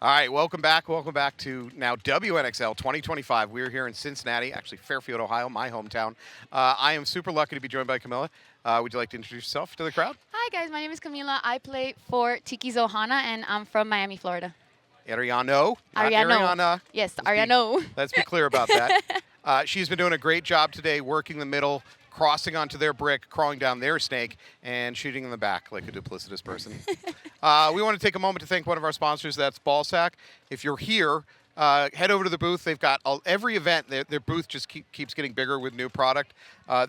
All right, welcome back. Welcome back to now WNXL 2025. We're here in Cincinnati, actually Fairfield, Ohio, my hometown. I am super lucky to be joined by Camilla. Would you like to introduce yourself to the crowd? Hi guys, my name is Camila. I play for Tiki Zohana and I'm from Miami, Florida. Ariano, not Ariano. Ariana. Yes, Ariano. Let's be clear about that. She's been doing a great job today, working the middle, crossing onto their brick, crawling down their snake, and shooting in the back like a duplicitous person. We want to take a moment to thank one of our sponsors. That's Ballsack. If you're here, head over to the booth. They've got every event. Their booth just keeps getting bigger with new product.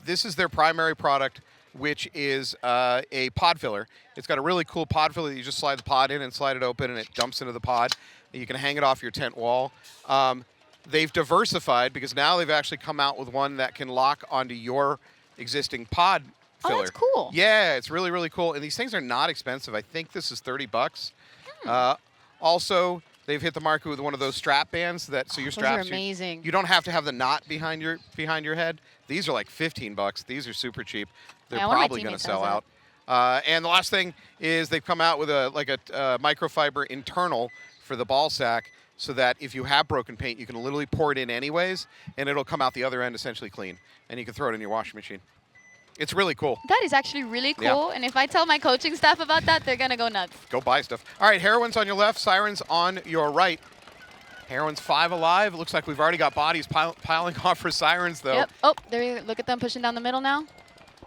This is their primary product, which is a pod filler. It's got a really cool pod filler that you just slide the pod in and slide it open, and it dumps into the pod. You can hang it off your tent wall. They've diversified because now they've actually come out with one that can lock onto your existing pod filler. Oh, that's cool. Yeah, it's really, really cool. And these things are not expensive. I think this is $30. Also, they've hit the market with one of those strap bands so your straps. Those are amazing. You don't have to have the knot behind your head. These are like $15. These are super cheap. They're probably going to sell out. And the last thing is they've come out with a microfiber internal for the ball sack, so that if you have broken paint, you can literally pour it in anyways, and it'll come out the other end essentially clean, and you can throw it in your washing machine. It's really cool. That is actually really cool, Yeah. and if I tell my coaching staff about that, they're going to go nuts. Go buy stuff. All right, Heroines on your left, Sirens on your right. Heroines 5 alive. It looks like we've already got bodies piling off for Sirens, though. Yep. Oh, there you look at them pushing down the middle now.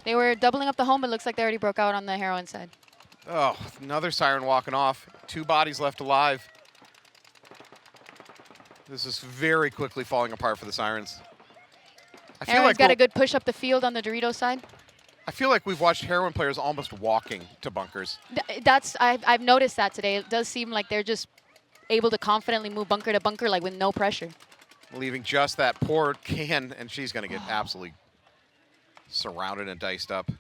They were doubling up the home, but it looks like they already broke out on the heroine side. Oh, another Siren walking off. 2 bodies left alive. This is very quickly falling apart for the Sirens. I feel Heroine's like got a good push up the field on the Dorito side. I feel like we've watched Heroine players almost walking to bunkers. I've noticed that today. It does seem like they're just able to confidently move bunker to bunker, like with no pressure. Leaving just that poor can, and she's going to get absolutely surrounded and diced up.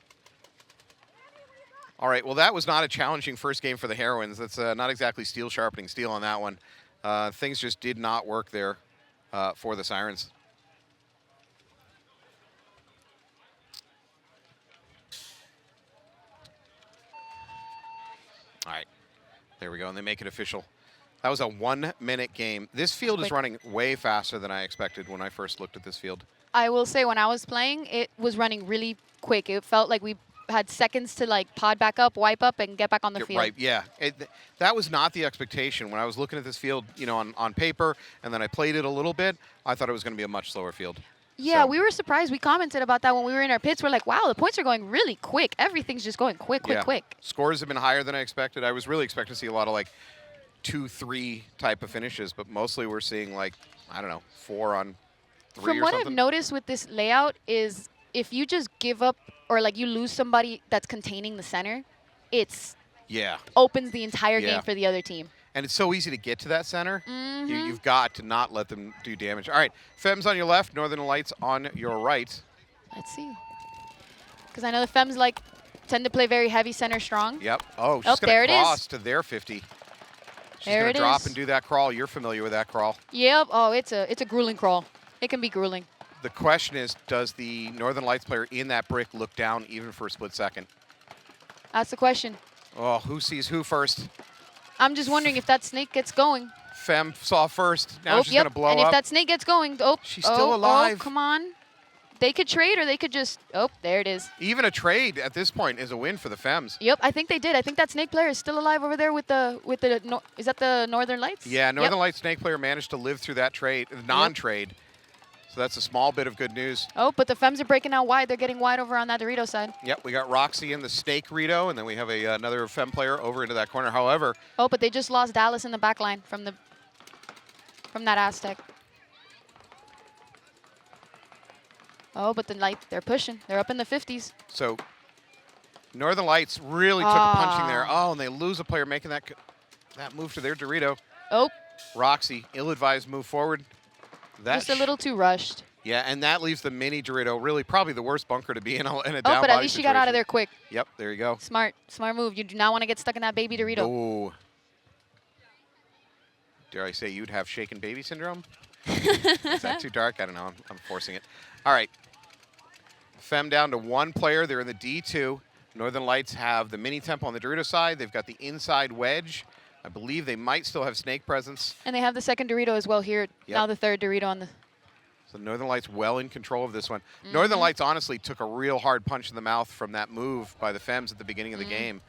All right, well, that was not a challenging first game for the Heroines. That's not exactly steel sharpening steel on that one. Things just did not work there for the Sirens. All right, there we go, and they make it official. That was a 1-minute game. This field is running way faster than I expected when I first looked at this field. I will say when I was playing, it was running really quick. It felt like we had seconds to like pod back up, wipe up, and get back on the field. Right, yeah. That was not the expectation. When I was looking at this field, you know, on paper, and then I played it a little bit, I thought it was going to be a much slower field. Yeah, So- we were surprised. We commented about that when we were in our pits. We're like, wow, the points are going really quick. Everything's just going quick, quick, Yeah. quick. Scores have been higher than I expected. I was really expecting to see a lot of like 2-3 type of finishes, but mostly we're seeing like, I don't know, 4 on 3 From or what something. I've noticed with this layout is if you just give up or like you lose somebody that's containing the center, it's Yeah. opens the entire Yeah. game for the other team. And it's so easy to get to that center. Mhm. You've got to not let them do damage. All right, Femmes on your left, Northern Lights on your right. Let's see. Because I know the Femmes like tend to play very heavy center strong. Yep. Oh, she's Oh, going there to it is. cross to their 50. She's There going it to drop is. and do that crawl. You're familiar with that crawl. Yep. Oh, it's a grueling crawl. It can be grueling. The question is, does the Northern Lights player in that brick look down even for a split second? That's the question. Oh, who sees who first? I'm just wondering if that snake gets going. Femme saw first. Now Oh, she's yep. going to blow and up. if that snake gets going, She's still alive. Oh, come on. They could trade or they could just, oh, there it is. Even a trade at this point is a win for the Femmes. Yep, I think they did. I think that snake player is still alive over there with the is that the Northern Lights? Yeah, Northern Yep. Lights snake player managed to live through that trade, non-trade. So that's a small bit of good news. Oh, but the Femmes are breaking out wide. They're getting wide over on that Dorito side. Yep, we got Roxy in the snake Rito, and then we have another Femme player over into that corner. However, Oh, but they just lost Dallas in the back line from that Aztec. Oh, but they're pushing. They're up in the 50s. so Northern Lights really took a punching there. Oh, and they lose a player making that move to their Dorito. Oh, Roxy, ill-advised move forward. just a little too rushed. Yeah, and that leaves the mini Dorito really probably the worst bunker to be in a down Oh, but at body least she got out of situation. there quick. Yep, there you go. Smart move. You do not want to get stuck in that baby Dorito. Oh. Dare I say you'd have shaken baby syndrome? Is that too dark? I don't know. I'm forcing it. All right. Femme down to 1 player. They're in the D2. Northern Lights have the mini tempo on the Dorito side. They've got the inside wedge I believe they might still have snake presence. And they have the second Dorito as well here. Yep. Now the third Dorito on the... So Northern Lights well in control of this one. Northern Lights honestly took a real hard punch in the mouth from that move by the Femmes at the beginning of the game.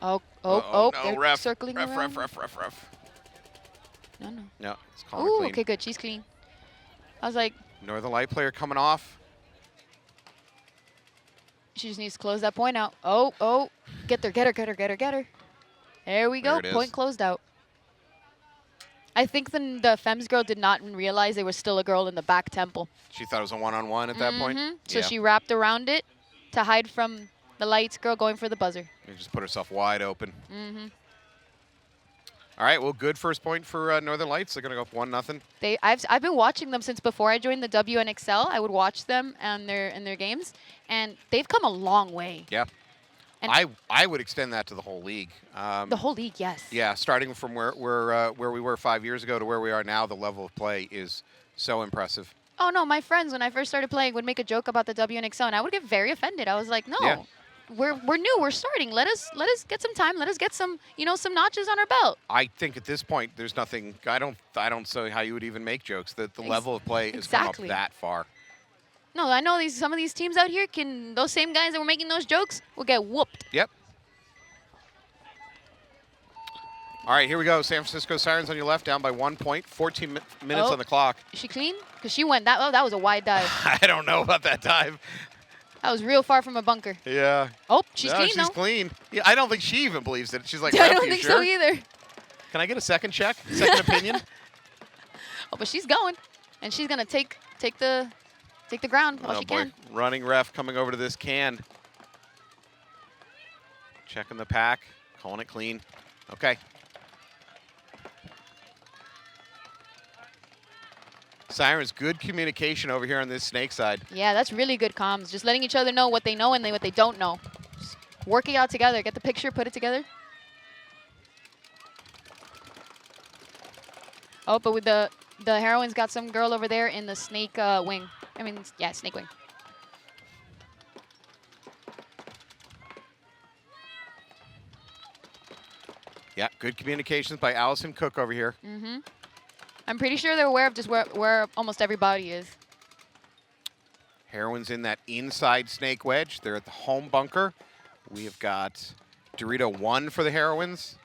Oh, No, they're ref, circling ref, around. ref. No. No, it's calling it Ooh, clean. okay, good. She's clean. I was like, Northern Light player coming off. she just needs to close that point out. Oh. Get her. There we go. There it is. Point closed out. I think the Femmes girl did not realize there was still a girl in the back temple. She thought it was a one-on-one at that point. So Yeah. she wrapped around it to hide from the Lights girl going for the buzzer. She just put herself wide open. All right, well, good first point for Northern Lights. They're going to go up 1-0. I've been watching them since before I joined the WNXL. I would watch them and in their games, and they've come a long way. Yeah. And I would extend that to the whole league. the whole league, yes. Yeah, starting from where we were 5 years ago to where we are now, the level of play is so impressive. Oh no, my friends when I first started playing would make a joke about the WNXL, and I would get very offended. I was like, no, Yeah. we're new, we're starting. Let us get some time. Let us get some some notches on our belt. I think at this point there's nothing. I don't see how you would even make jokes. That the level of play has come up Exactly. that far. No, I know some of these teams out here those same guys that were making those jokes will get whooped. Yep. All right, here we go. San Francisco Sirens on your left, down by 1 point. 14 minutes on the clock. Is she clean? Because she went that was a wide dive. I don't know about that dive. That was real far from a bunker. Yeah. Oh, she's No, clean she's though. clean. Yeah, I don't think she even believes it. She's like, I "Ref, don't you think sure? so either. Can I get a second check? Second opinion? Oh, but she's going, and she's gonna take the ground while Oh she boy, can. running ref coming over to this can. Checking the pack, calling it clean. Okay. Sirens, good communication over here on this snake side. Yeah, that's really good comms. Just letting each other know what they know and what they don't know. Just working out together. Get the picture, put it together. Oh, but with the Heroines got some girl over there in the snake wing. I mean, yeah, snake wing. Yeah, good communications by Allison Cook over here. I'm pretty sure they're aware of just where almost everybody is. Heroines in that inside snake wedge. They're at the home bunker. We have got Dorito 1 for the Heroines.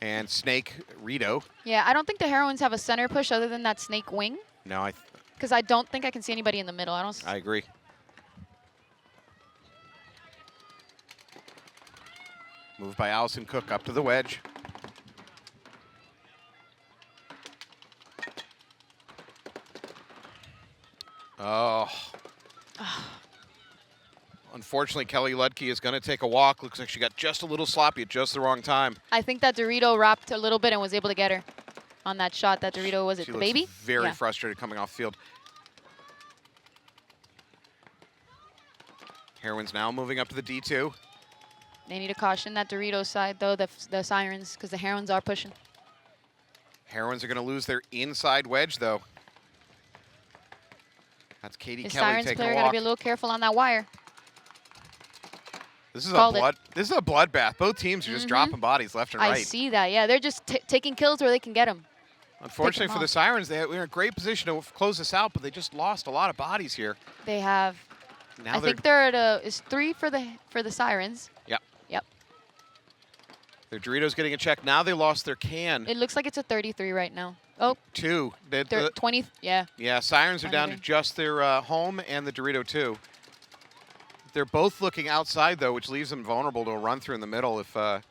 And Snake Rito. Yeah, I don't think the Heroines have a center push other than that snake wing. No, Because I don't think I can see anybody in the middle. I agree. Move by Allison Cook up to the wedge. Oh. Unfortunately, Kelly Ludke is going to take a walk. Looks like she got just a little sloppy at just the wrong time. I think that Dorito wrapped a little bit and was able to get her on that shot. That Dorito, was it She the looks baby? very Yeah. frustrated coming off field. Heroines now moving up to the D2. They need to caution that Dorito side, though, the Sirens, because the Heroines are pushing. Heroines are going to lose their inside wedge, though. That's Katie The Kelly Sirens taking player a got to walk. be a little careful on that wire. This is Called a it. This is a bloodbath. Both teams are just dropping bodies left and I right. see that. Yeah, they're just taking kills where they can get them. Unfortunately for the off. Sirens, they're in a great position to close this out, but they just lost a lot of bodies here. They have. Now I think they're at is 3 for the Sirens. Yep. Yep. Their Doritos getting a check. Now they lost their can. It looks like it's a 33 right now. Oh, 2. they're 20. Yeah. Yeah, Sirens are down to 23. just their home and the Dorito 2. They're both looking outside, though, which leaves them vulnerable to a run-through in the middle if It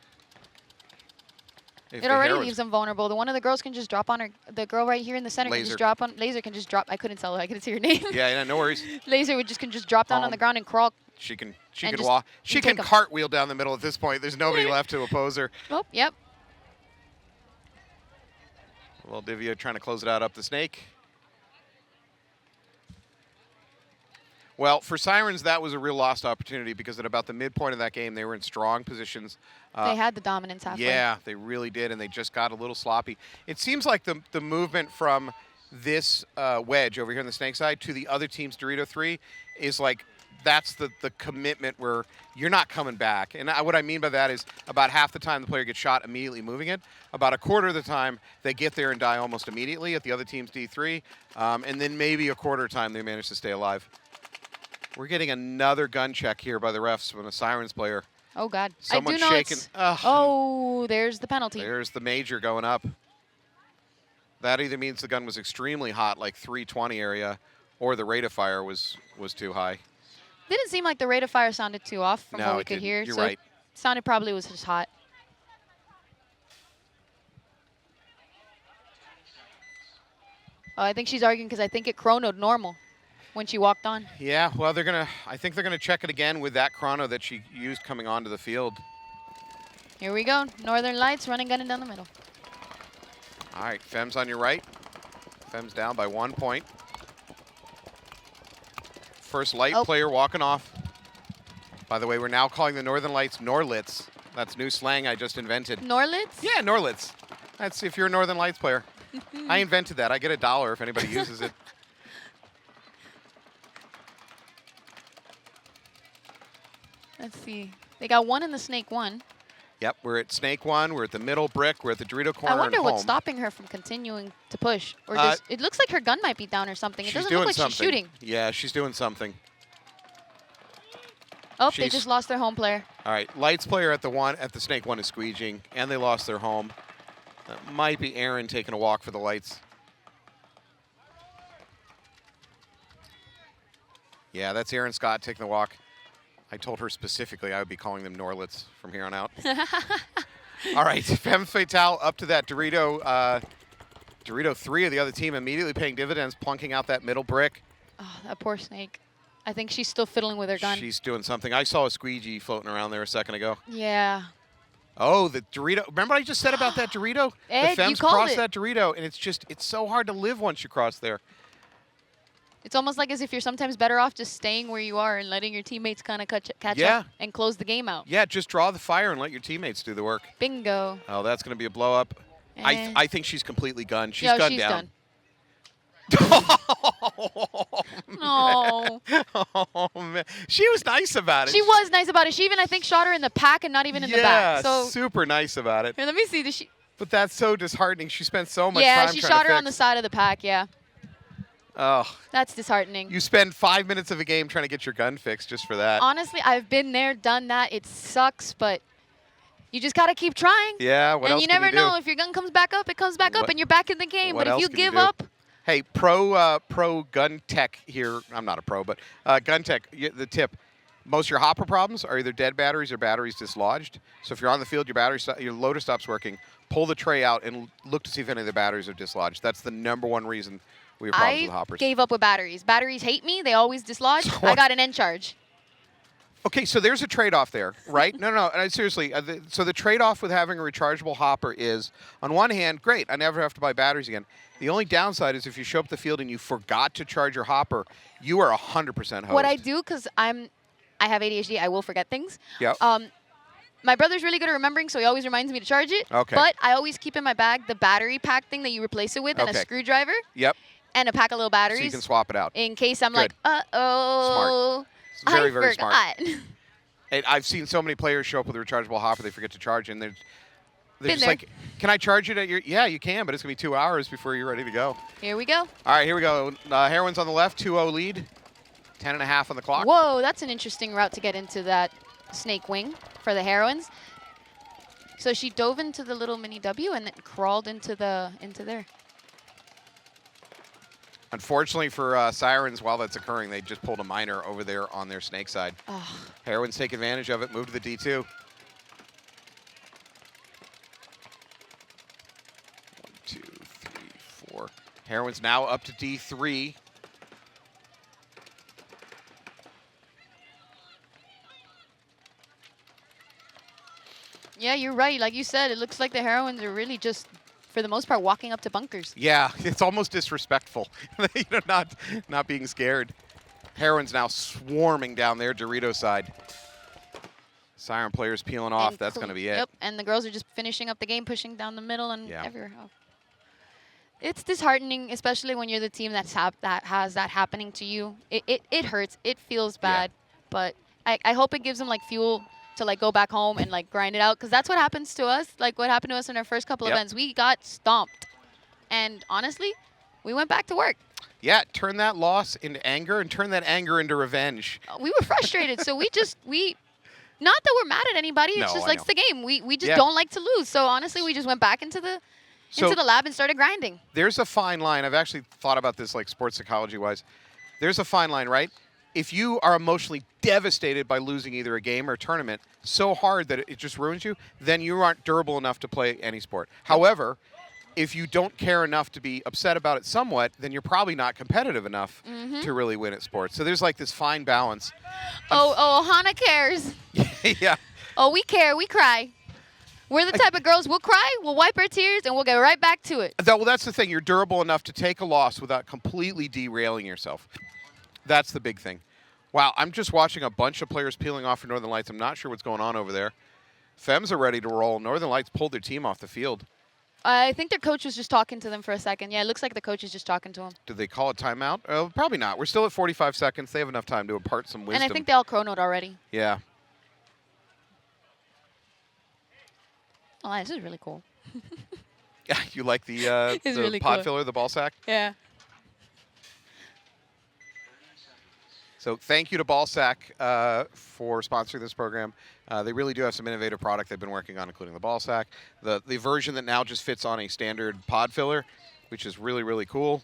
the already Heroines- leaves them vulnerable. The one of the girls can just drop on her. The girl right here in the center can Laser. just drop on. Laser can just drop. I couldn't tell her. I couldn't see her name. Yeah, no worries. Laser can just drop down on the ground and crawl. She can And just walk. She take can 'em. cartwheel down the middle at this point. There's nobody left to oppose her. Oh, yep. Valdivia trying to close it out up the snake. Well, for Sirens, that was a real lost opportunity because at about the midpoint of that game, they were in strong positions. They had the dominance halfway. Yeah, they really did, and they just got a little sloppy. It seems like the movement from this wedge over here on the snake side to the other team's Dorito 3 is like that's the commitment where you're not coming back. And what I mean by that is about half the time the player gets shot immediately moving it. About a quarter of the time they get there and die almost immediately at the other team's D3. And then maybe a quarter of the time they manage to stay alive. We're getting another gun check here by the refs from a Sirens player. Oh, God. Someone's I do know shaking. Oh, there's the penalty. There's the major going up. That either means the gun was extremely hot, like 320 area, or the rate of fire was too high. Didn't seem like the rate of fire sounded too off from No, what we it could didn't. hear. You're so right. It sounded probably was just hot. Oh, I think she's arguing because I think it chronoed normal when she walked on. Yeah, well, I think they're gonna check it again with that chrono that she used coming onto the field. Here we go. Northern Lights running, gunning down the middle. All right, Femmes on your right. Femmes down by 1 point. First light player walking off. By the way, we're now calling the Northern Lights Norlits. That's new slang I just invented. Norlits? Yeah, Norlits. That's if you're a Northern Lights player. I invented that. I get $1 if anybody uses it. Let's see. They got one in the snake one. Yep, we're at snake 1. We're at the middle brick. We're at the Dorito corner. I wonder and what's home. stopping her from continuing to push. Or does, it looks like her gun might be down or something. It She's doesn't doing look like something. she's shooting. Yeah, she's doing something. Oh, they just lost their home player. All right, Lights player at the snake 1 is squeegeeing, and they lost their home. That might be Aaron taking a walk for the Lights. Yeah, that's Aaron Scott taking the walk. I told her specifically I would be calling them Norlits from here on out. All right, Femmes Fatale up to that Dorito. Dorito 3 of the other team immediately paying dividends, plunking out that middle brick. Oh, that poor snake. I think she's still fiddling with her gun. She's doing something. I saw a squeegee floating around there a second ago. Yeah. Oh, the Dorito. Remember what I just said about that Dorito? Ed, the Femmes you called cross it. that Dorito, and it's so hard to live once you cross there. It's almost like as if you're sometimes better off just staying where you are and letting your teammates kind of catch up and close the game out. Yeah, just draw the fire and let your teammates do the work. Bingo. Oh, that's going to be a blow up. I think she's completely gunned. She's gunned down. Done. No. Oh, man. She was nice about it. She was nice about it. She even, I think, shot her in the pack and not even in the back. So super nice about it. here, let me see. But that's so disheartening. She spent so much time trying to she shot her fix. on the side of the pack, yeah. Oh. That's disheartening. You spend 5 minutes of a game trying to get your gun fixed just for that. Honestly, I've been there, done that. It sucks, but you just got to keep trying. Yeah, what and else you can never you do? know. If your gun comes back up, it comes back up, and you're back in the game. What But if else you can you give do? up. Hey, pro gun tech here. I'm not a pro, but gun tech, the tip. Most of your hopper problems are either dead batteries or batteries dislodged. So if you're on the field, your loader stops working, pull the tray out and look to see if any of the batteries are dislodged. That's the #1 reason we have problems with hoppers. I gave up with batteries. Batteries hate me. They always dislodge. I got an end charge. Okay, so there's a trade-off there, right? No, seriously. So the trade-off with having a rechargeable hopper is, on one hand, great, I never have to buy batteries again. The only downside is if you show up at the field and you forgot to charge your hopper, you are 100% hosed. What I do, because I have ADHD, I will forget things. Yep. My brother's really good at remembering, so he always reminds me to charge it. Okay. But I always keep in my bag the battery pack thing that you replace it with and a screwdriver. Yep. And a pack of little batteries. So you can swap it out. In case I'm Good. like, uh-oh. It's very, I very forgot. smart. And I've seen so many players show up with a rechargeable hopper, they forget to charge it, and they're just there. like, can I charge it at your... Yeah, you can, but it's going to be 2 hours before you're ready to go. Here we go. All right, here we go. Heroines on the left, 2-0 lead. 10.5 on the clock. Whoa, that's an interesting route to get into that snake wing for the Heroines. So she dove into the little mini W and then crawled into there. Unfortunately for Sirens, while that's occurring, they just pulled a minor over there on their snake side. Oh. Heroines take advantage of it, move to the D2. 1, 2, 3, 4. Heroines now up to D3. Yeah, you're right. Like you said, it looks like the Heroines are really just, for the most part, walking up to bunkers. Yeah, it's almost disrespectful. not being scared. Heroines now swarming down their Dorito side. Siren players peeling off. And That's going to be it. Yep, and the girls are just finishing up the game, pushing down the middle and Yeah. everywhere. Oh. It's disheartening, especially when you're the team that has that happening to you. It hurts. It feels bad. but I hope it gives them like fuel to like go back home and like grind it out, because that's what happens to us. Like what happened to us in our first couple events. We got stomped, and honestly, we went back to work. Yeah, turn that loss into anger and turn that anger into revenge. We were frustrated, so we not that we're mad at anybody. It's just like it's the game. We just don't like to lose. So honestly, we just went back into the lab and started grinding. There's a fine line. I've actually thought about this like sports psychology wise. There's a fine line, right? If you are emotionally devastated by losing either a game or a tournament so hard that it just ruins you, then you aren't durable enough to play any sport. However, if you don't care enough to be upset about it somewhat, then you're probably not competitive enough to really win at sports. So there's like this fine balance. Hana cares. Yeah. Oh, we care. We cry. We're the type of girls, we'll cry, we'll wipe our tears, and we'll get right back to it. Well, that's the thing. You're durable enough to take a loss without completely derailing yourself. That's the big thing. Wow, I'm just watching a bunch of players peeling off for Northern Lights. I'm not sure what's going on over there. Femmes are ready to roll. Northern Lights pulled their team off the field. I think their coach was just talking to them for a second. Yeah, it looks like the coach is just talking to them. Did they call a timeout? Probably not. We're still at 45 seconds. They have enough time to impart some wisdom. And I think they all chronoed already. Yeah. Oh, this is really cool. Yeah, you like the really pod cool. filler, the ball sack? Yeah. So thank you to Ballsack for sponsoring this program. They really do have some innovative product they've been working on, including the Ballsack. The version that now just fits on a standard pod filler, which is really, really cool.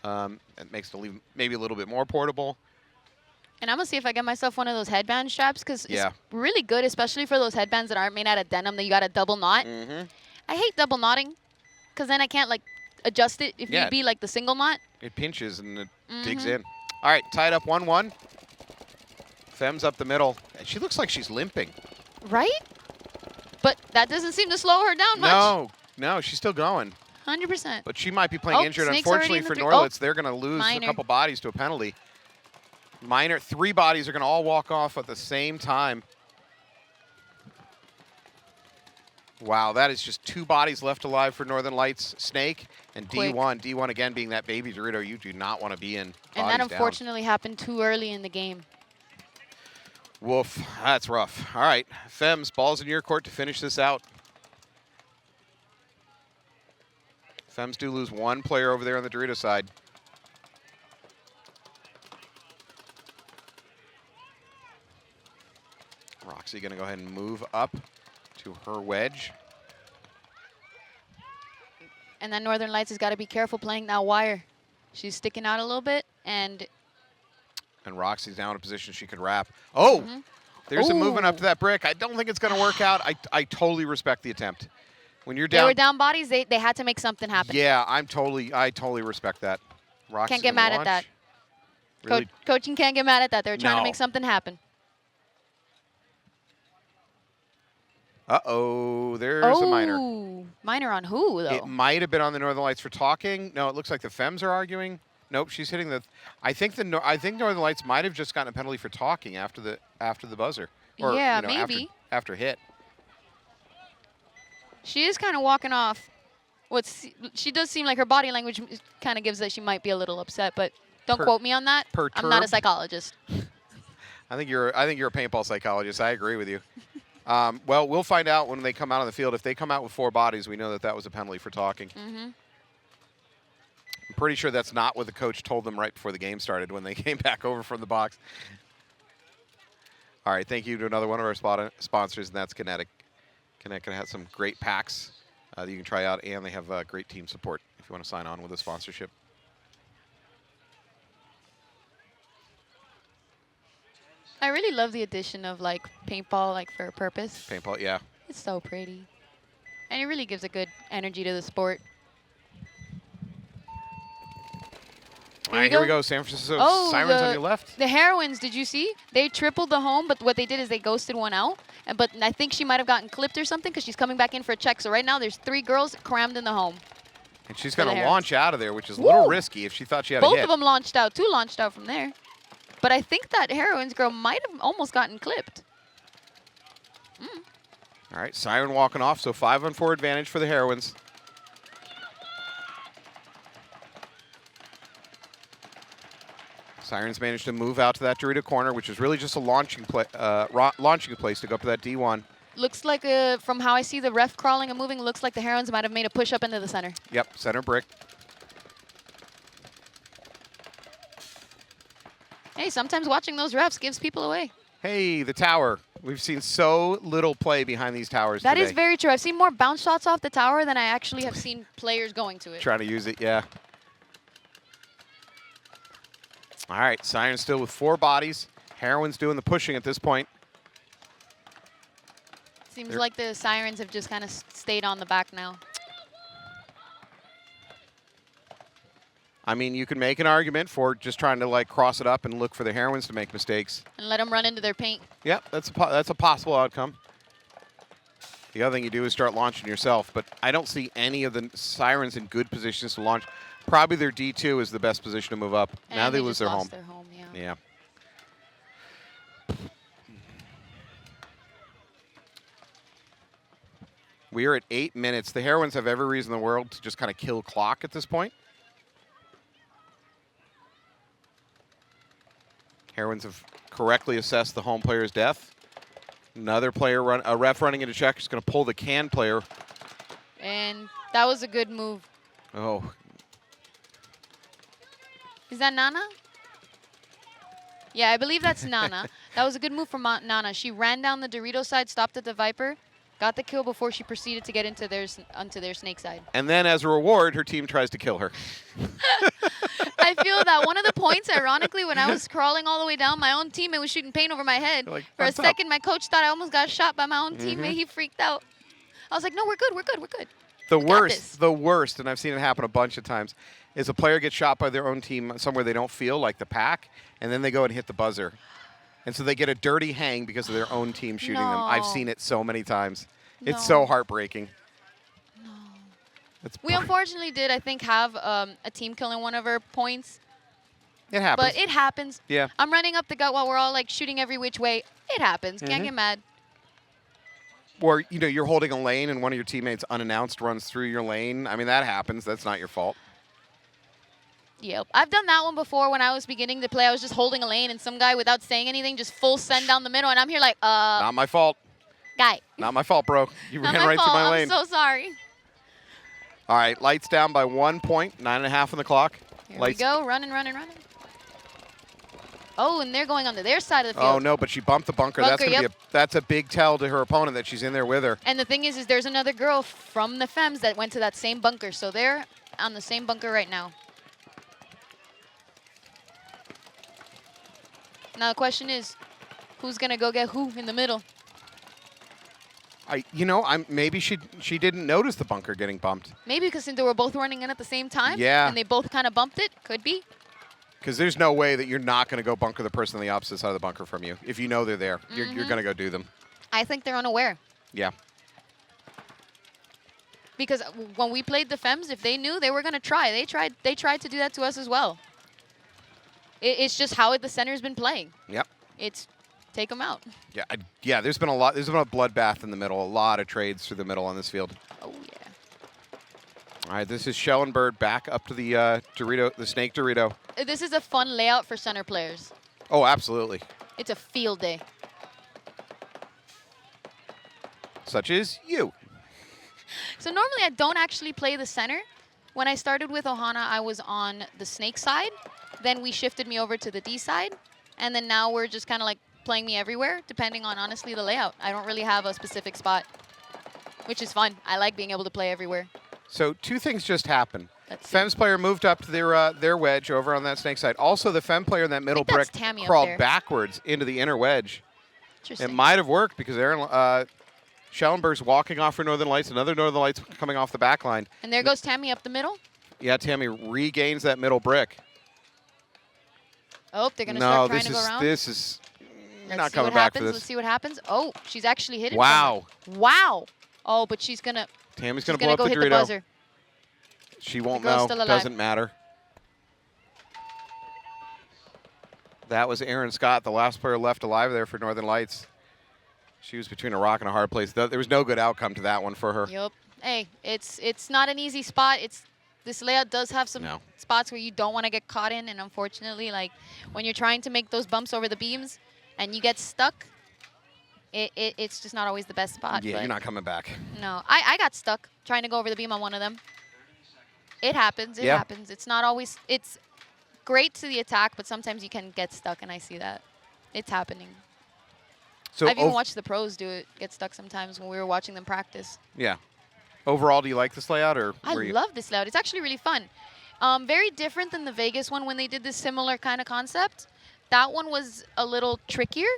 It makes it maybe a little bit more portable. And I'm going to see if I get myself one of those headband straps, because it's really good, especially for those headbands that aren't made out of denim that you got a double knot. I hate double knotting, because then I can't like adjust it if need be, like the single knot. It pinches and it digs in. All right, tied up 1-1. Femmes up the middle. She looks like she's limping. Right? But that doesn't seem to slow her down much. No, she's still going. 100%. But she might be playing injured. Snake's Unfortunately for Norlitz, they're going to lose a couple bodies to a penalty. Three bodies are going to all walk off at the same time. Wow, that is just two bodies left alive for Northern Lights. Snake and D1. D1 again being that baby Dorito you do not want to be in. And that unfortunately happened too early in the game. Woof, that's rough. All right, Femmes, ball's in your court to finish this out. Femmes do lose one player over there on the Dorito side. Roxy going to go ahead and move up to her wedge. And then Northern Lights has got to be careful playing that wire. She's sticking out a little bit, and Roxy's now in a position she could wrap. Oh, there's a movement up to that brick. I don't think it's going to work out. I totally respect the attempt. When you're down, they were down bodies. They had to make something happen. Yeah, I totally respect that. Roxy's can't get mad at that. Really? Coaching can't get mad at that. They're trying to make something happen. Uh-oh, there's a minor. Minor on who, though? It might have been on the Northern Lights for talking. No, it looks like the Femmes are arguing. Nope, she's hitting the. I think Northern Lights might have just gotten a penalty for talking after the buzzer. Or, yeah, maybe after hit. She is kind of walking off. She does seem like her body language kind of gives that she might be a little upset, but don't quote me on that. Perturbed? I'm not a psychologist. I think you're a paintball psychologist. I agree with you. Well, we'll find out when they come out on the field. If they come out with four bodies, we know that was a penalty for talking. I'm pretty sure that's not what the coach told them right before the game started when they came back over from the box. All right, thank you to another one of our sponsors, and that's Kinetic. Kinetic has some great packs that you can try out, and they have great team support if you want to sign on with a sponsorship. I really love the addition of like paintball, like for a purpose. Paintball, yeah. It's so pretty, and it really gives a good energy to the sport. All right, here we go. San Francisco Sirens on your left. The Heroines, did you see? They tripled the home, but what they did is they ghosted one out. But I think she might have gotten clipped or something because she's coming back in for a check. So right now there's 3 girls crammed in the home. And she's going to launch out of there, which is a little risky if she thought she had a hit. Both of them launched out. 2 launched out from there. But I think that Heroines girl might have almost gotten clipped. All right, Siren walking off, so 5-on-4 advantage for the Heroines. Sirens managed to move out to that Dorito corner, which is really just a launching place to go up to that D1. Looks like, from how I see the ref crawling and moving, looks like the Heroines might have made a push up into the center. Yep, center brick. Hey, sometimes watching those refs gives people away. Hey, the tower. We've seen so little play behind these towers That today. is very true. I've seen more bounce shots off the tower than I actually have seen players going to it. Trying to use it, yeah. All right, Sirens still with 4 bodies. Heroines doing the pushing at this point. Seems like the Sirens have just kind of stayed on the back now. I mean, you can make an argument for just trying to like cross it up and look for the Heroines to make mistakes. And let them run into their paint. Yep, that's a possible outcome. The other thing you do is start launching yourself, but I don't see any of the Sirens in good positions to launch. Probably their D2 is the best position to move up. And now they lose their home. Yeah. We are at 8 minutes. The Heroines have every reason in the world to just kind of kill clock at this point. Heroines have correctly assessed the home player's death. Another player, a ref running into check, is going to pull the can player. And that was a good move. Oh. Is that Nana? Yeah, I believe that's Nana. That was a good move from Nana. She ran down the Dorito side, stopped at the Viper, got the kill before she proceeded to get into onto their snake side. And then as a reward, her team tries to kill her. I feel that one of the points, ironically, when I was crawling all the way down, my own teammate was shooting paint over my head. Like, for a what's up? second, my coach thought I almost got shot by my own teammate. He freaked out. I was like, no, we're good, we're good, we're good. The We got this. worst, and I've seen it happen a bunch of times, is a player gets shot by their own team somewhere they don't feel, like the pack, and then they go and hit the buzzer. And so they get a dirty hang because of their own team shooting them. I've No. seen it so many times. It's No. so heartbreaking. No. It's We unfortunately did, I think, have a team kill in one of our points. It happens. But it happens. Yeah. I'm running up the gut while we're all like shooting every which way. It happens. Can't get mad. Or, you know, you're holding a lane and one of your teammates unannounced runs through your lane. I mean, that happens. That's not your fault. Yep. I've done that one before when I was beginning to play. I was just holding a lane and some guy, without saying anything, just full send down the middle. And I'm here like, Not my fault. guy. Not my fault, bro. You Not ran my right fault. through my lane. I'm so sorry. All right, lights down by 1 point, 9.5 on the clock. Here Lights. we go. Running, running, running. Oh, and they're going onto their side of the field. Oh no, but she bumped the bunker. That's Bunker, gonna be that's a big tell to her opponent that she's in there with her. And the thing is there's another girl from the Femmes that went to that same bunker. So they're on the same bunker right now. Now the question is, who's going to go get who in the middle? Maybe she didn't notice the bunker getting bumped. Maybe because they were both running in at the same time. Yeah. And they both kind of bumped it. Could be. Because there's no way that you're not going to go bunker the person on the opposite side of the bunker from you. If you know they're there, you're going to go do them. I think they're unaware. Yeah. Because when we played the Femmes, if they knew, they were going to try. They tried to do that to us as well. It's just how the center's been playing. Yep. It's take them out. Yeah. There's been a lot. There's been a bloodbath in the middle. A lot of trades through the middle on this field. Oh yeah. All right. This is Schellenberg back up to the Dorito, the Snake Dorito. This is a fun layout for center players. Oh, absolutely. It's a field day. Such as you. So normally I don't actually play the center. When I started with Ohana, I was on the snake side. Then we shifted me over to the D side. And then now we're just kind of like playing me everywhere, depending on, honestly, the layout. I don't really have a specific spot, which is fun. I like being able to play everywhere. So 2 things just happened. Let's see. Femmes player moved up to their wedge over on that snake side. Also, the Femme player in that middle brick that's Tammy up crawled there. backwards into the inner wedge. Interesting. It might have worked because Schellenberg's walking off for Northern Lights. Another Northern Lights coming off the back line. And there goes Tammy up the middle. Yeah, Tammy regains that middle brick. Oh, they're going to start trying to No, go around. this is Let's not see coming what back happens. for this. Let's see what happens. Oh, she's actually hit it. Wow. Wow. Oh, but she's going to Tammy's going to blow up go the hit Dorito. the buzzer. She won't girl's know. still alive. Doesn't matter. That was Aaron Scott, the last player left alive there for Northern Lights. She was between a rock and a hard place. There was no good outcome to that one for her. Yep. Hey, it's not an easy spot. This layout does have some spots where you don't want to get caught in, and unfortunately, like when you're trying to make those bumps over the beams and you get stuck, it's just not always the best spot. Yeah, you're not coming back. No, I got stuck trying to go over the beam on one of them. It happens. It happens. It's not always. It's great to the attack, but sometimes you can get stuck, and I see that. It's happening. So I've even watched the pros do it, get stuck sometimes when we were watching them practice. Yeah. Overall, do you like this layout? Or I love this layout. It's actually really fun. Very different than the Vegas one when they did this similar kind of concept. That one was a little trickier.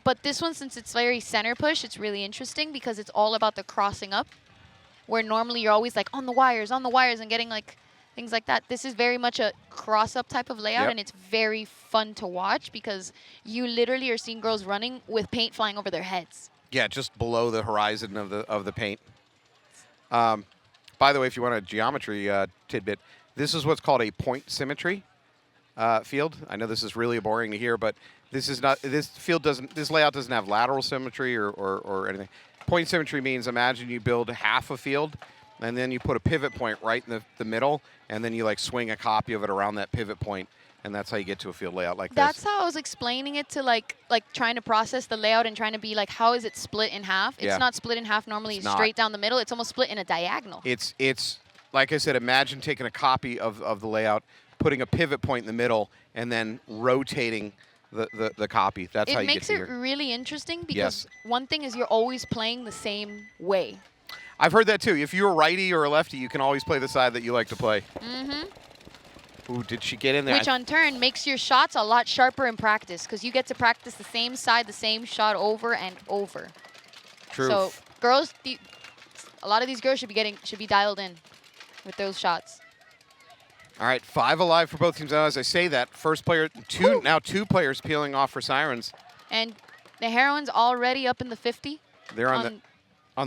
But this one, since it's very center push, it's really interesting because it's all about the crossing up, where normally you're always like on the wires, and getting like things like that. This is very much a cross-up type of layout, and it's very fun to watch because you literally are seeing girls running with paint flying over their heads. Yeah, just below the horizon of the paint. By the way, if you want a geometry tidbit, this is what's called a point symmetry field. I know this is really boring to hear, but this is not. This layout doesn't have lateral symmetry or anything. Point symmetry means imagine you build half a field, and then you put a pivot point right in the middle, and then you like swing a copy of it around that pivot point, and that's how you get to a field layout like this. That's how I was explaining it to like trying to process the layout and trying to be like, how is it split in half? It's not split in half normally straight down the middle. It's almost split in a diagonal. It's like I said, imagine taking a copy of the layout, putting a pivot point in the middle, and then rotating the copy. That's how you get to here. It makes it really interesting because one thing is you're always playing the same way. I've heard that too. If you're a righty or a lefty, you can always play the side that you like to play. Ooh, did she get in there? Which on turn makes your shots a lot sharper in practice because you get to practice the same side, the same shot over and over. True. So girls, a lot of these girls should be dialed in with those shots. All right, 5 alive for both teams. Now, as I say that, first player, now two players peeling off for Sirens. And the Heroines already up in the 50. They're on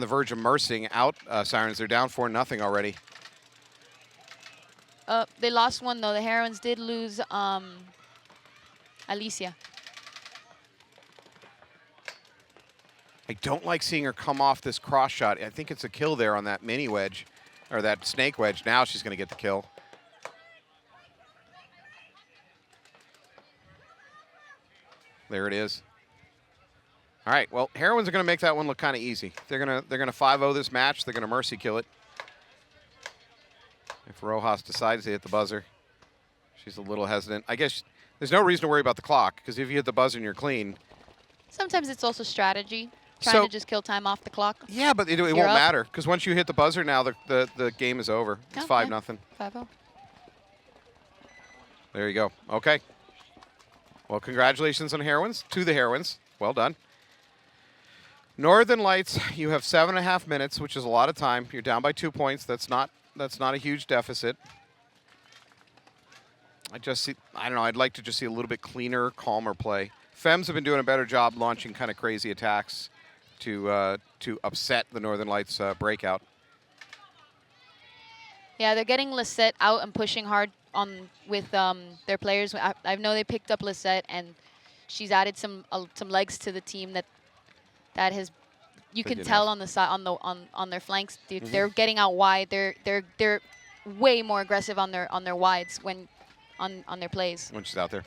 the verge of mercing out Sirens. They're down 4-0 already. They lost one, though. The Heroines did lose Alicia. I don't like seeing her come off this cross shot. I think it's a kill there on that mini wedge, or that snake wedge. Now she's going to get the kill. There it is. All right, well, Heroines are going to make that one look kind of easy. They're going to 5-0 this match. They're going to mercy kill it. If Rojas decides to hit the buzzer, she's a little hesitant. I guess there's no reason to worry about the clock because if you hit the buzzer and you're clean. Sometimes it's also strategy, trying to just kill time off the clock. Yeah, but it won't matter because once you hit the buzzer now, the game is over. It's 5-0. 5-0. There you go. Okay. Well, congratulations on Heroines, to the Heroines. Well done. Northern Lights, you have 7.5 minutes, which is a lot of time. You're down by 2 points. That's not a huge deficit. I don't know, I'd like to just see a little bit cleaner, calmer play. Femmes have been doing a better job launching kind of crazy attacks to upset the Northern Lights breakout. Yeah, they're getting Lisette out and pushing hard with their players. I know they picked up Lisette, and she's added some legs to the team that has. You can tell on the side on their flanks. They're getting out wide. They're way more aggressive on their wides when on their plays. When she's out there.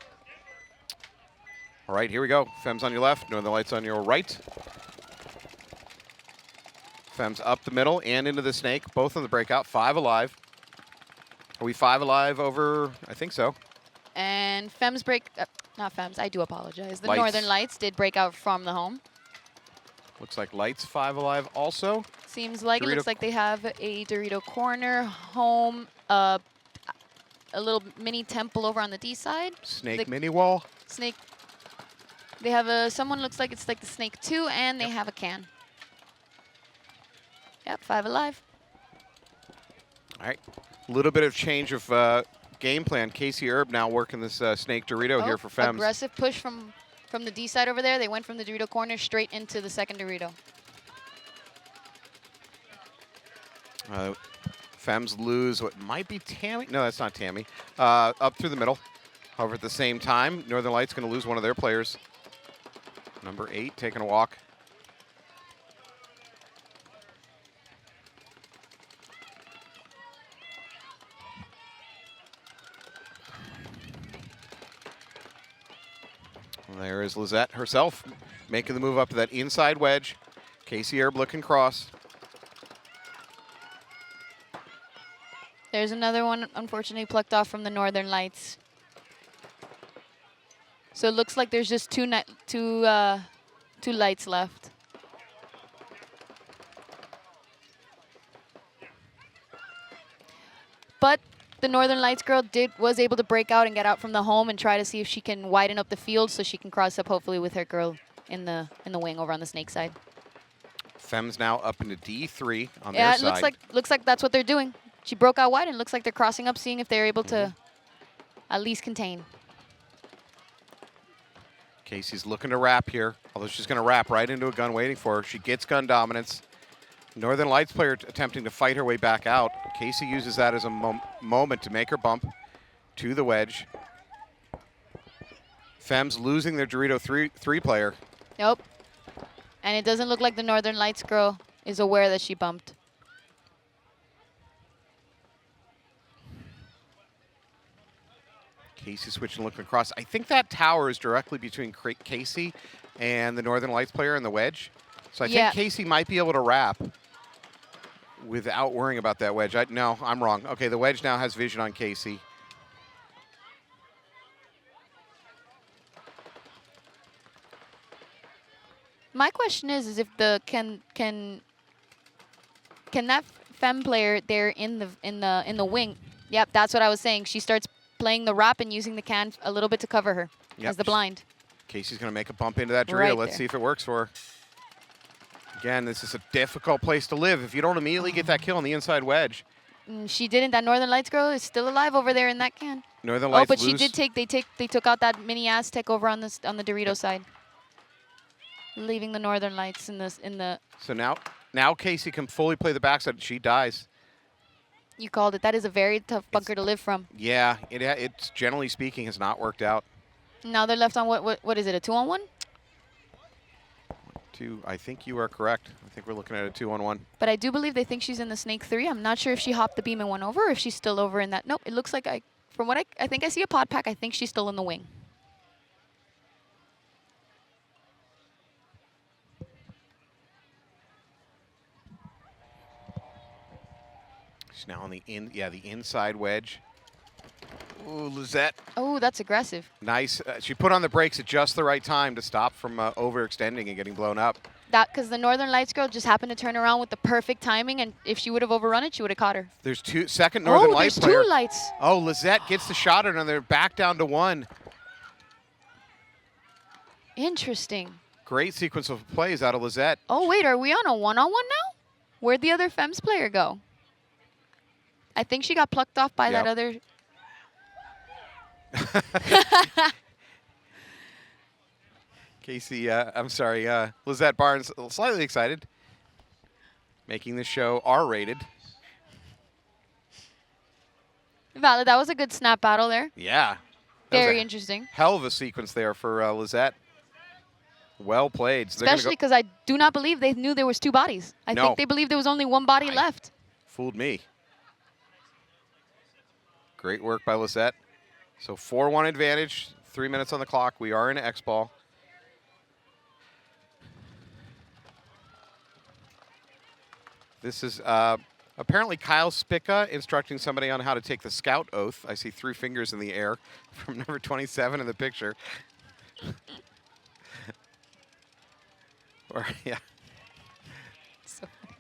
All right, here we go. Femmes on your left, Northern Lights on your right. Femmes up the middle and into the snake, both on the breakout. 5 alive. Are we 5 alive over? I think so. And Femmes not Femmes, I do apologize. The Lights. Northern Lights did break out from the home. Looks like Lights 5 alive also. Seems like Dorito. It looks like they have a Dorito corner, home, a little mini temple over on the D side. Snake mini wall. Snake. They have someone looks like it's like the Snake 2, and they have a can. Yep, 5 alive. All right. A little bit of change of game plan. Casey Erb now working this Snake Dorito here for Femmes. Aggressive push from the D side over there. They went from the Dorito corner straight into the second Dorito. Femmes lose what might be Tammy. No, that's not Tammy. Up through the middle. However, at the same time, Northern Lights going to lose one of their players. Number 8 taking a walk. And there is Lizette herself making the move up to that inside wedge. Casey Erb looking cross. There's another one, unfortunately, plucked off from the Northern Lights. So it looks like there's just two lights left. But the Northern Lights girl was able to break out and get out from the home and try to see if she can widen up the field so she can cross up hopefully with her girl in the wing over on the snake side. Femmes now up into D3 on their side. Yeah, it looks like that's what they're doing. She broke out wide and looks like they're crossing up, seeing if they're able to at least contain. Casey's looking to wrap here, although she's going to wrap right into a gun waiting for her. She gets gun dominance. Northern Lights player attempting to fight her way back out. Casey uses that as a moment to make her bump to the wedge. Femmes losing their Dorito 3 player. Nope. And it doesn't look like the Northern Lights girl is aware that she bumped. Casey switching, looking across. I think that tower is directly between Casey and the Northern Lights player in the wedge. So I think Casey might be able to wrap without worrying about that wedge. No, I'm wrong. Okay, the wedge now has vision on Casey. My question is if the can that Femme player there in the wing? Yep, that's what I was saying. She starts playing the wrap and using the can a little bit to cover her as the blind. Casey's going to make a bump into that Dorito. Right Let's there. see if it works for her. Again, this is a difficult place to live if you don't immediately get that kill on the inside wedge. She didn't. That Northern Lights girl is still alive over there in that can. Northern Lights but she did they took out that mini Aztec over on the Dorito side, leaving the Northern Lights in the. So now Casey can fully play the backside. She dies. You called it. That is a very tough bunker to live from. Yeah, it's generally speaking has not worked out. Now they're left on what is it, a 2-on-1? 2, I think you are correct. I think we're looking at a 2-on-1. But I do believe they think she's in the snake 3. I'm not sure if she hopped the beam and went over or if she's still over in that. Nope, it looks like from what I think I see a pod pack. I think she's still in the wing. She's now on the inside wedge. Ooh, Lizette. Oh, that's aggressive. Nice. She put on the brakes at just the right time to stop from overextending and getting blown up. That because the Northern Lights girl just happened to turn around with the perfect timing, and if she would have overrun it, she would have caught her. There's second Northern Lights player. There's 2 lights. Oh, Lizette gets the shot and they're back down to 1. Interesting. Great sequence of plays out of Lizette. Oh, wait, are we on a 1-on-1 now? Where'd the other Femmes player go? I think she got plucked off by that other. Casey, I'm sorry, Lizette Barnes, slightly excited. Making the show R-rated. Valid, that was a good snap battle there. Yeah. Very interesting. Hell of a sequence there for Lizette. Well played. So especially because I do not believe they knew there was 2 bodies. I think they believed there was only 1 body left. Fooled me. Great work by Lizette. So 4-1 advantage, 3 minutes on the clock. We are in X-Ball. This is apparently Kyle Spica instructing somebody on how to take the scout oath. I see 3 fingers in the air from number 27 in the picture.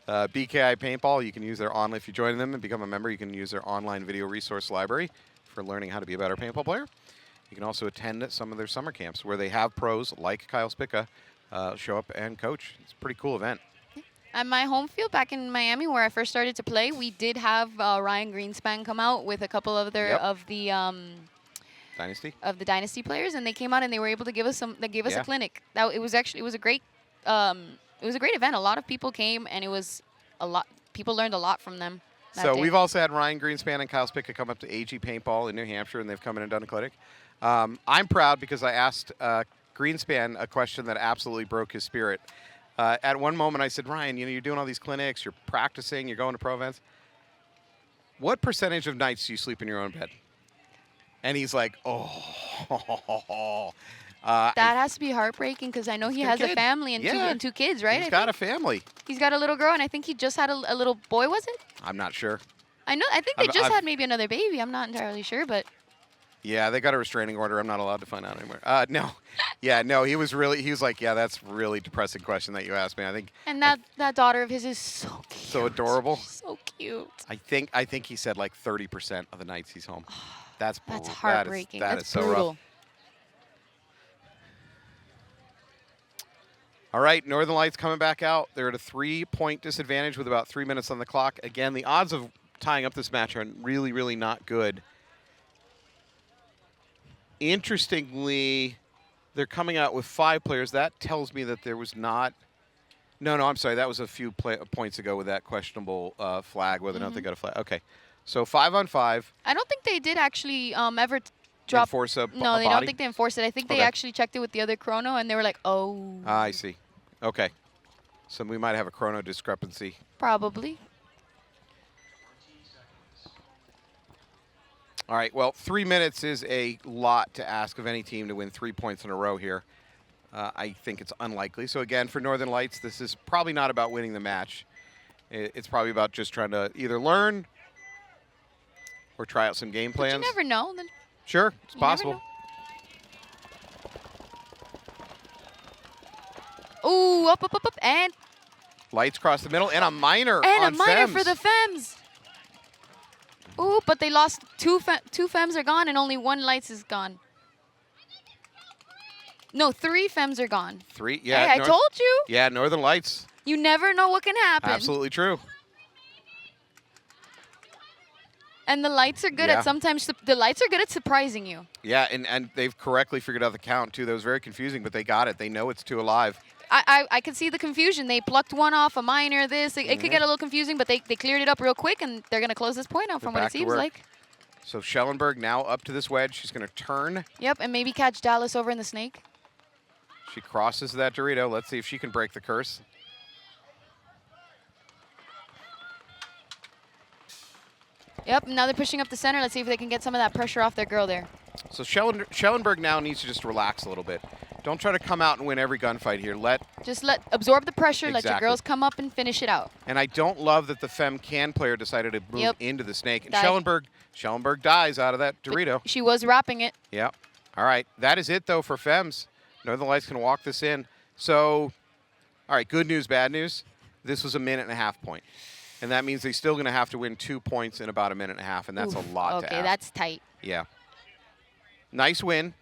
BKI Paintball, you can use their online, if you join them and become a member, you can use their online video resource library for learning how to be a better paintball player. You can also attend some of their summer camps where they have pros like Kyle Spica show up and coach. It's a pretty cool event. At my home field back in Miami, where I first started to play, we did have Ryan Greenspan come out with a couple of the Dynasty players, and they came out and they were able to give us a clinic. It was a great event. A lot of people came, and people learned a lot from them. So we've also had Ryan Greenspan and Kyle Spica come up to AG Paintball in New Hampshire, and they've come in and done a clinic. I'm proud because I asked Greenspan a question that absolutely broke his spirit. At one moment, I said, Ryan, you're doing all these clinics, you're practicing, you're going to pro events. What percentage of nights do you sleep in your own bed? And he's like, oh. That has to be heartbreaking because I know he has a family and two kids, right? He's got a family. He's got a little girl, and I think he just had a little boy, was it? I'm not sure. I think they just had maybe another baby. I'm not entirely sure, but. Yeah, they got a restraining order. I'm not allowed to find out anymore. No. Yeah, no, he was like, yeah, that's a really depressing question that you asked me. I think. And that daughter of his is so cute. So adorable. She's so cute. I think he said like 30% of the nights he's home. That's heartbreaking. That's brutal. So rough. All right, Northern Lights coming back out. They're at a 3-point disadvantage with about 3 minutes on the clock. Again, the odds of tying up this match are really, really not good. Interestingly, they're coming out with 5 players. That tells me that there was not. No, I'm sorry. That was a few points ago with that questionable flag, whether or not they got a flag. Okay, so 5-on-5. I don't think they did actually ever drop. Enforce a No, they body? don't think they enforced it. I think they actually checked it with the other chrono, and they were like, oh. I see. Okay, so we might have a chrono discrepancy. Probably. All right, well, 3 minutes is a lot to ask of any team to win 3 points in a row here. I think it's unlikely. So, again, for Northern Lights, this is probably not about winning the match. It's probably about just trying to either learn or try out some game plans. But you never know. Then sure, it's possible. Ooh, up, and... Lights cross the middle, and a minor and on a minor Femmes. for the Femmes. Ooh, but they lost two Femmes are gone, and only 1 Lights is gone. No, 3 Femmes are gone. 3, yeah. Hey, I told you. Yeah, Northern Lights. You never know what can happen. Absolutely true. And the Lights are good at sometimes. The Lights are good at surprising you. Yeah, and they've correctly figured out the count, too. That was very confusing, but they got it. They know it's 2 alive. I could see the confusion. They plucked 1 off, a minor, It could get a little confusing, but they cleared it up real quick, and they're going to close this point out from what it seems like. So Schellenberg now up to this wedge. She's going to turn. Yep, and maybe catch Dallas over in the snake. She crosses that Dorito. Let's see if she can break the curse. Yep, now they're pushing up the center. Let's see if they can get some of that pressure off their girl there. So Schellenberg now needs to just relax a little bit. Don't try to come out and win every gunfight here. Absorb the pressure, Exactly. Let your girls come up and finish it out. And I don't love that the Femme Can player decided to move into the snake. And Schellenberg dies out of that Dorito. But she was wrapping it. Yep. All right. That is it, though, for Femmes. Northern Lights can walk this in. So, all right, good news, bad news. This was a 1.5 point. And that means they're still going to have to win 2 points in about a 1.5 minutes, and that's a lot to ask. Okay, that's tight. Yeah. Nice win.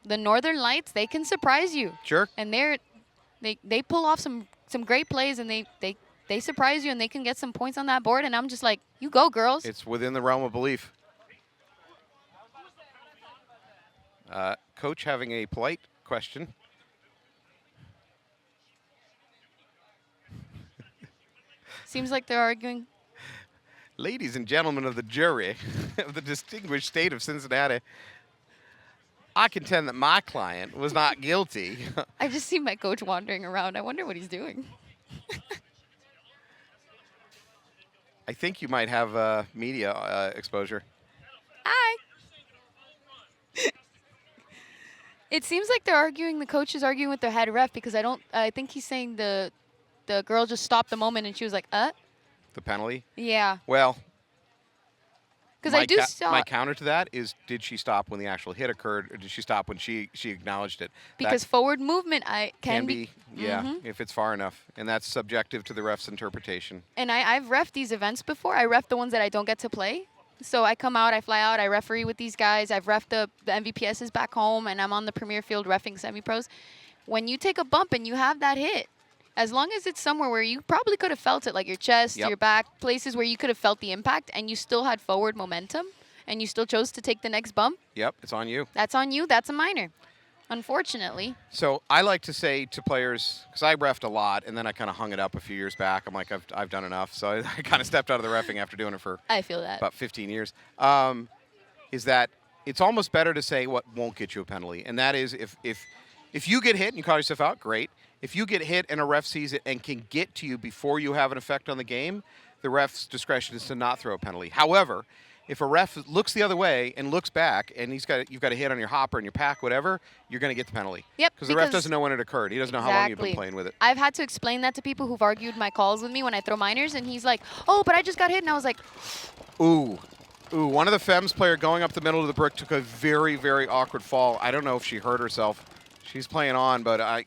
The Northern Lights, they can surprise you. Sure. And they pull off some great plays, and they surprise you, and they can get some points on that board. And I'm just like, you go, girls. It's within the realm of belief. Coach having a polite question. Seems like they're arguing. Ladies and gentlemen of the jury of the distinguished state of Cincinnati, I contend that my client was not guilty. I just see my coach wandering around. I wonder what he's doing. I think you might have media exposure. Hi. It seems like they're arguing. The coach is arguing with their head ref because I think he's saying the girl just stopped the moment and she was like, The penalty? Yeah. Well, because I do saw. My counter to that is, did she stop when the actual hit occurred, or did she stop when she acknowledged it? Because forward movement can be. Yeah, if it's far enough. And that's subjective to the ref's interpretation. And I've reffed these events before. I ref the ones that I don't get to play. So I come out, I fly out, I referee with these guys. I've reffed the MVPSs back home, and I'm on the premier field reffing semi-pros. When you take a bump and you have that hit, as long as it's somewhere where you probably could have felt it, like your chest, your back, places where you could have felt the impact, and you still had forward momentum, and you still chose to take the next bump. Yep, it's on you. That's on you. That's a minor, unfortunately. So I like to say to players, because I reffed a lot, and then I kind of hung it up a few years back. I'm like, I've done enough. So I kind of stepped out of the reffing after doing it for I feel that. about 15 years. Is that it's almost better to say what won't get you a penalty, and that is if you get hit and you call yourself out, great. If you get hit and a ref sees it and can get to you before you have an effect on the game, the ref's discretion is to not throw a penalty. However, if a ref looks the other way and looks back and you've got a hit on your hopper and your pack, whatever, you're going to get the penalty. Yep. Because the ref doesn't know when it occurred. He doesn't know how long you've been playing with it. I've had to explain that to people who've argued my calls with me when I throw minors, and he's like, oh, but I just got hit. And I was like, ooh. Ooh, one of the Femmes player going up the middle of the brick took a very, very awkward fall. I don't know if she hurt herself. She's playing on, but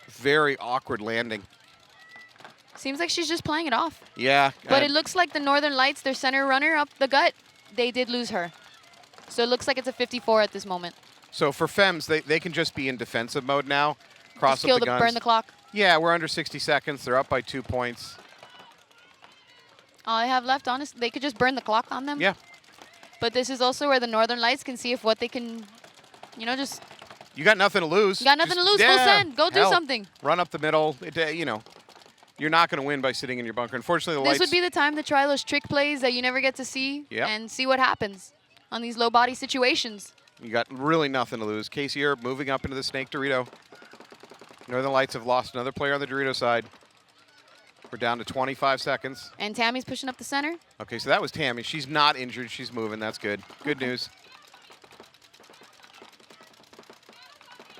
very awkward landing. Seems like she's just playing it off. Yeah. But it looks like the Northern Lights, their center runner up the gut, they did lose her. So it looks like it's a 54 at this moment. So for Femmes, they can just be in defensive mode now. Cross up the guns. Burn the clock. Yeah, we're under 60 seconds. They're up by 2 points. All I have left, honestly, they could just burn the clock on them. Yeah. But this is also where the Northern Lights can see if what they can, just... You got nothing to lose. You got nothing to lose. Full send. Go do something. Run up the middle. You're not going to win by sitting in your bunker. Unfortunately, the Lights... This would be the time to try those trick plays that you never get to see and see what happens on these low body situations. You got really nothing to lose. Casey Erb moving up into the Snake Dorito. Northern Lights have lost another player on the Dorito side. We're down to 25 seconds. And Tammy's pushing up the center. Okay, so that was Tammy. She's not injured. She's moving. That's good. Good news.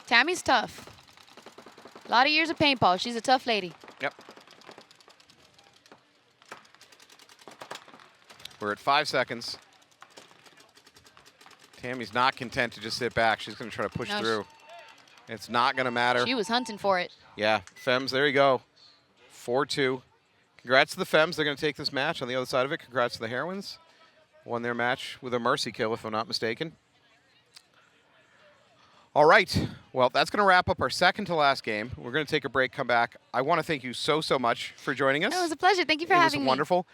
Tammy's tough. A lot of years of paintball. She's a tough lady. Yep. We're at 5 seconds. Tammy's not content to just sit back. She's going to try to push through. It's not going to matter. She was hunting for it. Yeah, Femmes, there you go. 4-2. Congrats to the Femmes. They're going to take this match. On the other side of it, congrats to the Heroines. Won their match with a mercy kill, if I'm not mistaken. All right. Well, that's going to wrap up our second to last game. We're going to take a break, come back. I want to thank you so much for joining us. No, it was a pleasure. Thank you for having me. It was wonderful.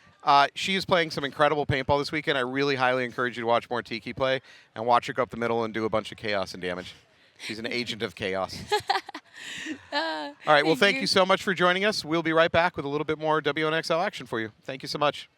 She is playing some incredible paintball this weekend. I really highly encourage you to watch more Tiki play and watch her go up the middle and do a bunch of chaos and damage. She's an agent of chaos. All right. Well, thank you so much for joining us. We'll be right back with a little bit more WNXL action for you. Thank you so much.